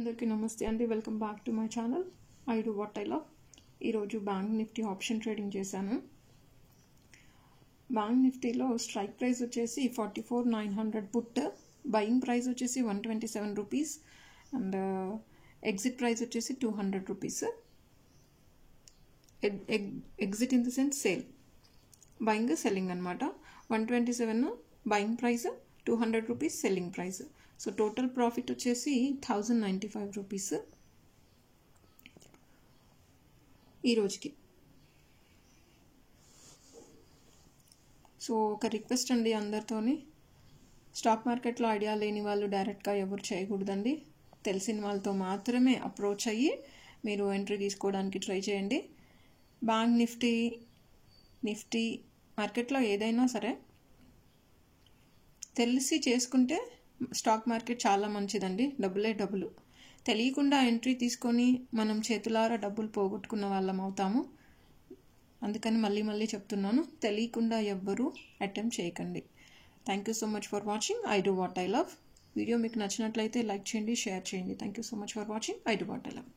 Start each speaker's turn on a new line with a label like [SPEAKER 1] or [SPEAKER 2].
[SPEAKER 1] అందరికీ నమస్తే అండి. Welcome back to my channel I do what I love. ఈరోజు బ్యాంక్ నిఫ్టీ ఆప్షన్ ట్రేడింగ్ చేశాను. బ్యాంక్ నిఫ్టీలో స్ట్రైక్ ప్రైస్ వచ్చేసి 44,900 పుట్, బయింగ్ ప్రైస్ వచ్చేసి 127 రూపీస్ అండ్ ఎగ్జిట్ ప్రైస్ వచ్చేసి 200 rupees. Exit in the sense sale, buying selling అనమాట. 127 buying price, 200 rupees selling price. So total profit వచ్చేసి 1095 rupees ఈరోజుకి. So ఒక request అండి అందరితోని, స్టాక్ మార్కెట్లో ఐడియా లేని వాళ్ళు డైరెక్ట్గా ఎవరు చేయకూడదండి. తెలిసిన వాళ్ళతో మాత్రమే అప్రోచ్ అయ్యి మీరు ఎంట్రీ తీసుకోవడానికి ట్రై చేయండి. బ్యాంక్ నిఫ్టీ మార్కెట్లో ఏదైనా సరే తెలిసి చేసుకుంటే స్టాక్ మార్కెట్ చాలా మంచిదండి. డబ్బులే డబ్బులు. తెలియకుండా ఎంట్రీ తీసుకొని మనం చేతులారా డబ్బులు పోగొట్టుకున్న వాళ్ళం అవుతాము. అందుకని మళ్ళీ చెప్తున్నాను, తెలియకుండా ఎవ్వరూ అటెంప్ట్ చేయకండి. Thank you so much for watching I do what I love. Video మీకు నచ్చినట్లయితే లైక్ చేయండి, షేర్ చేయండి. Thank you so much for watching I do what I love.